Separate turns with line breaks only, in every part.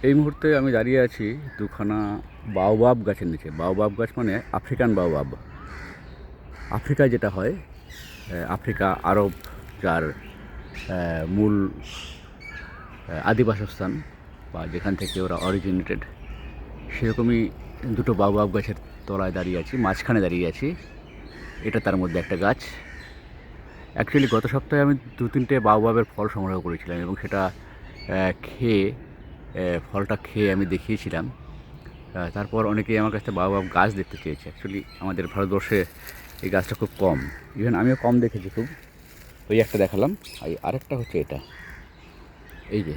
এই মুহূর্তে আমি দাঁড়িয়ে আছি দুখানা বাওবাব গাছের নিচে। বাওবাব গাছ মানে আফ্রিকান বাওবাব। আফ্রিকায় যেটা হয়, আফ্রিকা আরব, যার মূল আদি বাসস্থান বা যেখান থেকে ওরা অরিজিনেটেড, সেরকমই দুটো বাওবাব গাছের তলায় দাঁড়িয়ে আছি, মাঝখানে দাঁড়িয়ে আছি। এটা তার মধ্যে একটা গাছ। অ্যাকচুয়ালি গত সপ্তাহে আমি 2-3টে বাওবাবের ফল সংগ্রহ করেছিলাম এবং সেটা খেয়ে ফলটা খেয়ে আমি দেখিয়েছিলাম। তারপর অনেকেই আমার কাছে বাওবাব গাছ দেখতে চেয়েছে। অ্যাকচুয়ালি আমাদের ভারতবর্ষে এই গাছটা খুব কম, ইভেন আমিও কম দেখেছি খুব। ওই একটা দেখালাম, আরেকটা হচ্ছে এটা, এই যে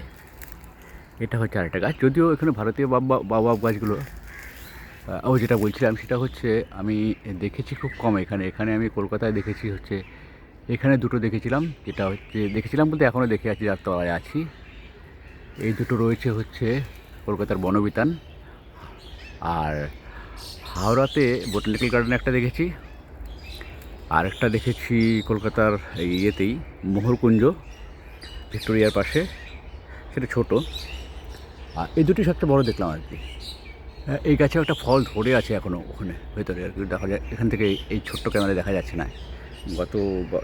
এটা হচ্ছে আরেকটা গাছ। যদিও এখানে ভারতীয় বাওবাব গাছগুলো, যেটা বলছিলাম সেটা হচ্ছে আমি দেখেছি খুব কম এখানে। আমি কলকাতায় দেখেছি হচ্ছে, এখানে দুটো দেখেছিলাম, যেটা হচ্ছে দেখেছিলাম বলতে এখনও দেখে আছি, যার তলায় আছি। এই দুটো রয়েছে হচ্ছে কলকাতার বনবিতান, আর হাওড়াতে বোটানিক্যাল গার্ডেনে একটা দেখেছি, আর একটা দেখেছি কলকাতার ইয়েতেই মোহরকুঞ্জ, ভিক্টোরিয়ার পাশে, সেটা ছোটো। আর এই দুটি সবচেয়ে বড় দেখলাম আর কি। এই গাছে একটা ফল ধরে আছে এখনও ওখানে ভেতরে আর কি, দেখা যায় এখান থেকে। এই ছোট্ট ক্যামেরা দেখা যাচ্ছে না। গত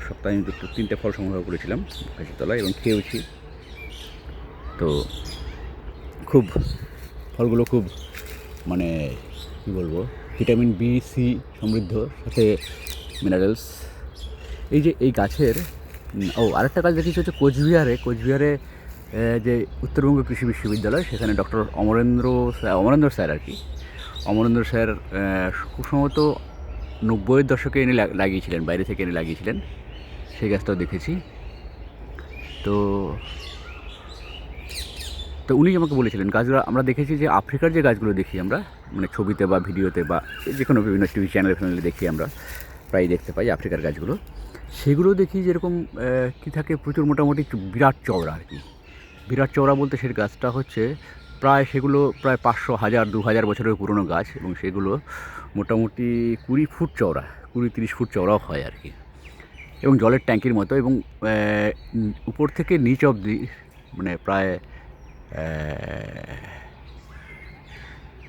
সপ্তাহে আমি 2-3টে ফল সংগ্রহ করেছিলাম গাছের তলায় এবং খেয়েওছি। তো খুব ফলগুলো খুব, মানে কী বলবো, ভিটামিন বি সি সমৃদ্ধ, সাথে মিনারেলস। এই যে এই গাছের আরেকটা গাছ দেখেছি হচ্ছে কোচবিহারে যে উত্তরবঙ্গ কৃষি বিশ্ববিদ্যালয়, সেখানে ডক্টর অমরেন্দ্র স্যার আর কি, অমরেন্দ্র স্যার খুব সম্ভবত 90-এর দশকে এনে লাগিয়েছিলেন, বাইরে থেকে এনে লাগিয়েছিলেন। সেই গাছটাও দেখেছি। তো তো উনি আমাকে বলেছিলেন গাছগুলো আমরা দেখেছি যে আফ্রিকার যে গাছগুলো দেখি আমরা, মানে ছবিতে বা ভিডিওতে বা যে কোনো বিভিন্ন টিভি চ্যানেলে দেখি, আমরা প্রায় দেখতে পাই আফ্রিকার গাছগুলো। সেগুলো দেখি যেরকম কী থাকে, প্রচুর মোটামুটি বিরাট চওড়া আর কি। বিরাট চওড়া বলতে সেই গাছটা হচ্ছে সেগুলো প্রায় 500, 1000, 2000 বছরের পুরনো গাছ, এবং সেগুলো মোটামুটি 20 ফুট চওড়া, 20-30 ফুট চওড়াও হয় আর কি, এবং জলের ট্যাঙ্কির মতো। এবং উপর থেকে নিচ অবধি মানে প্রায়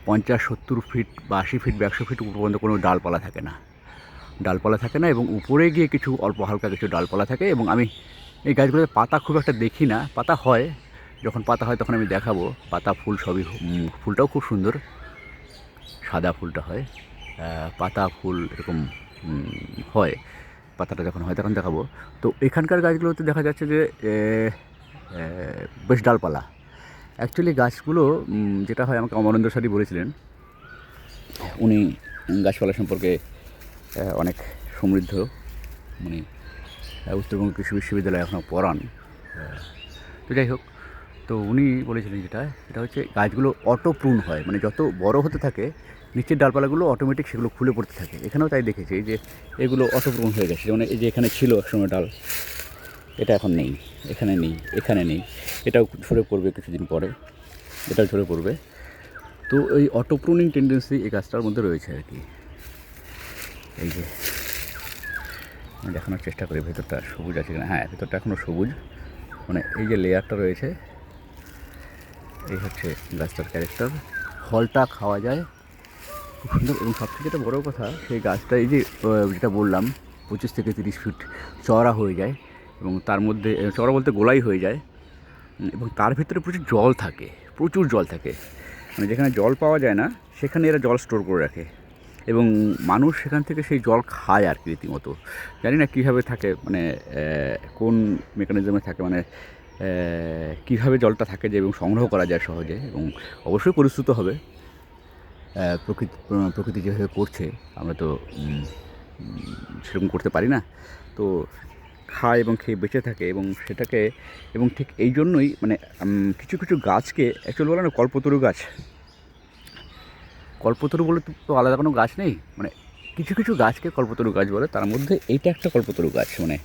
50-70 ফিট বা 80 ফিট বা 100 ফিট উপর পর্যন্ত কোনো ডালপালা থাকে না, এবং উপরে গিয়ে কিছু অল্প হালকা কিছু ডালপালা থাকে। এবং আমি এই গাছগুলোতে পাতা খুব একটা দেখি না, পাতা হয়, যখন পাতা হয় তখন আমি দেখাবো। পাতা ফুল সবই, ফুলটাও খুব সুন্দর, সাদা ফুলটা হয়, পাতা ফুল এরকম হয়। পাতাটা যখন হয় তখন দেখাবো। তো এখানকার গাছগুলোতে দেখা যাচ্ছে যে বেশ ডালপালা। অ্যাকচুয়ালি গাছগুলো যেটা হয়, আমাকে অমরেন্দ্র স্যারই বলেছিলেন, উনি গাছপালা সম্পর্কে অনেক সমৃদ্ধ, মানে উত্তরবঙ্গ কৃষি বিশ্ববিদ্যালয়ে এখনও পড়ান। তো যাই হোক, তো উনি বলেছিলেন সেটা হচ্ছে গাছগুলো অটো প্রুন হয়, মানে যত বড় হতে থাকে নিচের ডালপালাগুলো অটোমেটিক সেগুলো খুলে পড়তে থাকে। এখানেও তাই দেখেছি যে এগুলো অটো প্রুন হয়ে গেছে, যেমন এই যে এখানে ছিল একসময় ডাল, এটা এখন নেই, এখানে নেই, এটাও ঝরে পড়বে কিছুদিন পরে, এটাও ঝরে পড়বে। তো এই অটো প্রুনিং টেন্ডেন্সি এই গাছটার মধ্যে রয়েছে আর কি। এই যে আমি দেখানোর চেষ্টা করি ভেতরটা সবুজ আছে কিনা। হ্যাঁ, ভেতরটা এখনও সবুজ, মানে এই যে লেয়ারটা রয়েছে, এই হচ্ছে গাছটার ক্যারেক্টার। ফলটা খাওয়া যায় খুব সুন্দর, এবং সবথেকে যেটা বড়ো কথা, সেই গাছটা এই যে যেটা বললাম 25-30 ফিট চওড়া হয়ে যায়, এবং তার মধ্যে চওড়া বলতে গোলাই হয়ে যায়, এবং তার ভিতরে প্রচুর জল থাকে, মানে যেখানে জল পাওয়া যায় না সেখানে এরা জল স্টোর করে রাখে, এবং মানুষ সেখান থেকে সেই জল খায় আর কি রীতিমতো। জানি না কীভাবে থাকে, মানে কোন মেকানিজমে থাকে, মানে কীভাবে জলটা থাকে যে এবং সংগ্রহ করা যায় সহজে, এবং অবশ্যই পরিশ্রুত হবে। প্রকৃতি যেভাবে করছে, আমরা তো সেরকম করতে পারি না। তো খায় এবং খেয়ে বেঁচে থাকে, এবং সেটাকে, এবং ঠিক এই জন্যই মানে কিছু কিছু গাছকে অ্যাকচুয়ালি বলে না কল্পতরু বলে তো আলাদা কোনো গাছ নেই, মানে কিছু কিছু গাছকে কল্পতরু গাছ বলে। তার মধ্যে এইটা একটা কল্পতরু গাছ, মানে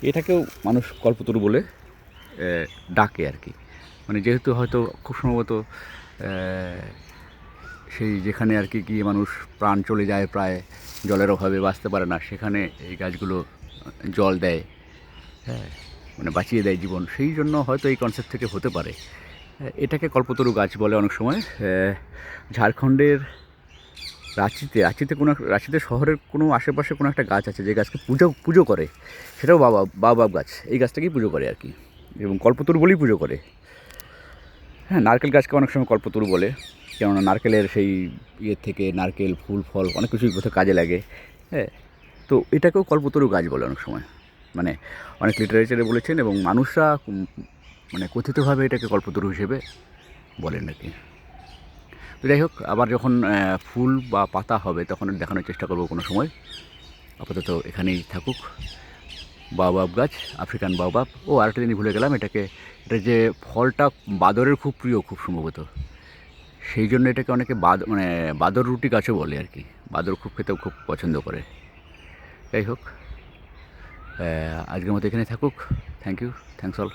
এটাকেও মানুষ কল্পতরু বলে ডাকে আর কি। মানে যেহেতু হয়তো খুব সম্ভবত সেই যেখানে আর কি গিয়ে মানুষ প্রাণ চলে যায়, প্রায় জলের অভাবে বাঁচতে পারে না, সেখানে এই গাছগুলো জল দেয়, হ্যাঁ, মানে বাঁচিয়ে দেয় জীবন, সেই জন্য হয়তো এই কনসেপ্ট থেকে হতে পারে। এটাকে কল্পতরু গাছ বলে অনেক সময়। ঝাড়খণ্ডের রাঁচিতে শহরের কোনো আশেপাশে কোনো একটা গাছ আছে যে গাছকে পুজো করে, সেটাও বাওবাব গাছ। এই গাছটাকেই পুজো করে আর কি, এবং কল্পতরু বলেই পুজো করে। হ্যাঁ, নারকেল গাছকে অনেক সময় কল্পতরু বলে, কেননা নারকেলের সেই থেকে নারকেল ফুল ফল অনেক কিছুই কোথাও কাজে লাগে। হ্যাঁ, তো এটাকেও কল্পতরু গাছ বলে অনেক সময়, মানে অনেক লিটারেচারে বলেছেন, এবং মানুষরা মানে কথিতভাবে এটাকে কল্পতরু হিসেবে বলেন আর কি। তো যাই হোক, আবার যখন ফুল বা পাতা হবে তখন দেখানোর চেষ্টা করব কোনো সময়। আপাতত এখানেই থাকুক বাওবাব গাছ, আফ্রিকান বাওবাব। আরেকটা জিনিস ভুলে গেলাম, এটা যে ফলটা বাদরের খুব প্রিয়, খুব সম্ভবত সেই জন্য এটাকে অনেকে বাদর রুটি গাছও বলে আর কি। বাদর খেতেও খুব পছন্দ করে। যাই হোক, আজকের মতো এখানে থাকুক। Thank you, thanks all.